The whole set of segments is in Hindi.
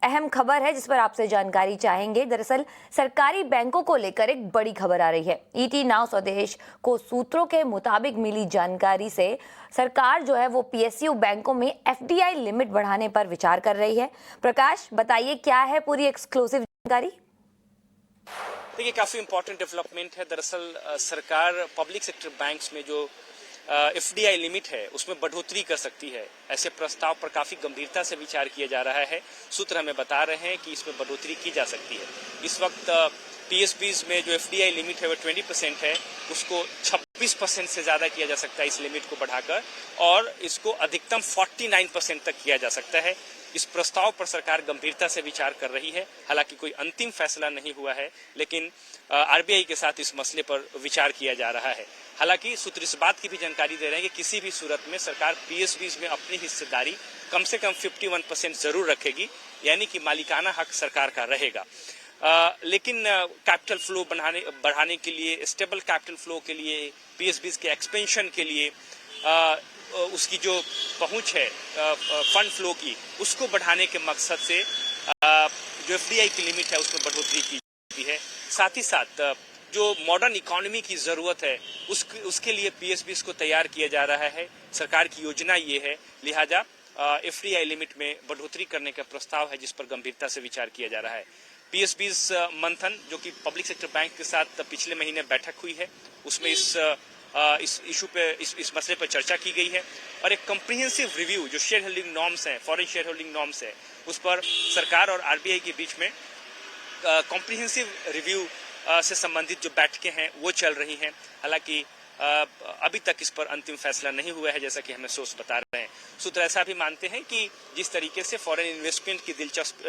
अहम खबर है जिस पर आपसे जानकारी चाहेंगे। दरअसल सरकारी बैंकों को लेकर एक बड़ी खबर आ रही है। ईटी नाउ स्वदेश को सूत्रों के मुताबिक मिली जानकारी से सरकार जो है वो पीएसयू बैंकों में एफडीआई लिमिट बढ़ाने पर विचार कर रही है। प्रकाश, बताइए क्या है पूरी एक्सक्लूसिव जानकारी। देखिए, काफी इंपॉर्टेंट डेवलपमेंट है। दरअसल सरकार पब्लिक सेक्टर बैंक्स में जो एफडीआई लिमिट है उसमें बढ़ोतरी कर सकती है, ऐसे प्रस्ताव पर काफी गंभीरता से विचार किया जा रहा है। सूत्र हमें बता रहे हैं कि इसमें बढ़ोतरी की जा सकती है। इस वक्त पीएसबीज में जो एफडीआई लिमिट है वो 20% है, उसको 26% से ज्यादा किया जा सकता है इस लिमिट को बढ़ाकर, और इसको अधिकतम 49% तक किया जा सकता है। इस प्रस्ताव पर सरकार गंभीरता से विचार कर रही है। हालांकि कोई अंतिम फैसला नहीं हुआ है, लेकिन आरबीआई के साथ इस मसले पर विचार किया जा रहा है। हालांकि सूत्र इस बात की भी जानकारी दे रहे हैं कि किसी भी सूरत में सरकार पीएसबीज में अपनी हिस्सेदारी कम से कम 51% जरूर रखेगी, यानी कि मालिकाना हक सरकार का रहेगा। लेकिन कैपिटल फ्लो बढ़ाने के लिए, स्टेबल कैपिटल फ्लो के लिए, पीएसबीज के एक्सपेंशन के लिए, उसकी जो पहुंच है फंड फ्लो की, उसको बढ़ाने के मकसद से जो एफडीआई की लिमिट है उसमें बढ़ोतरी की जाती है। साथ ही साथ जो मॉडर्न इकोनॉमी की जरूरत है उसके लिए पीएसबीज को तैयार किया जा रहा है। सरकार की योजना ये है, लिहाजा एफडीआई लिमिट में बढ़ोतरी करने का प्रस्ताव है जिस पर गंभीरता से विचार किया जा रहा है। पीएसबीज मंथन जो कि पब्लिक सेक्टर बैंक के साथ पिछले महीने बैठक हुई है, उसमें इस इशू पे, इस मसले पर चर्चा की गई है, और एक कॉम्प्रिहेंसिव रिव्यू जो शेयर होल्डिंग नॉर्म्स हैं, फॉरेन शेयर होल्डिंग नॉर्म्स है, उस पर सरकार और आरबीआई के बीच में कॉम्प्रिहेंसिव रिव्यू से संबंधित जो बैठकें हैं वो चल रही हैं। हालांकि अभी तक इस पर अंतिम फैसला नहीं हुआ है, जैसा कि हमें सोर्स बता रहे हैं। सूत्र ऐसा भी मानते हैं कि जिस तरीके से फॉरेन इन्वेस्टमेंट की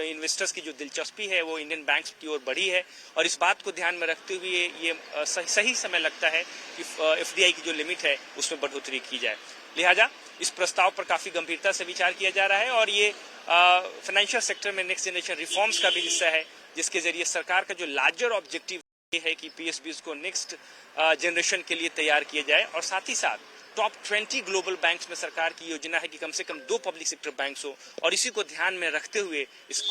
इन्वेस्टर्स की जो दिलचस्पी है वो इंडियन बैंक्स की ओर बढ़ी है, और इस बात को ध्यान में रखते हुए ये सही समय लगता है कि एफडीआई की जो लिमिट है उसमें बढ़ोतरी की जाए। लिहाजा इस प्रस्ताव पर काफी गंभीरता से विचार किया जा रहा है, और ये फाइनेंशियल सेक्टर में नेक्स्ट जनरेशन रिफॉर्म्स का भी हिस्सा है, जिसके जरिए सरकार का जो लार्जर ऑब्जेक्टिव है कि पीएसबीज को नेक्स्ट जनरेशन के लिए तैयार किया जाए। और साथ ही साथ टॉप 20 ग्लोबल बैंक्स में सरकार की योजना है कि कम से कम 2 पब्लिक सेक्टर बैंक्स हो, और इसी को ध्यान में रखते हुए इस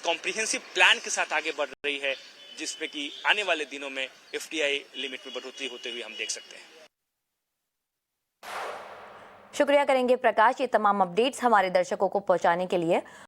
कॉम्प्रिहेंसिव प्लान के साथ आगे बढ़ रही है, जिसमें कि आने वाले दिनों में एफडीआई लिमिट में बढ़ोतरी होते हुए हम देख सकते हैं। शुक्रिया करेंगे प्रकाश ये तमाम अपडेट्स हमारे दर्शकों को पहुंचाने के लिए।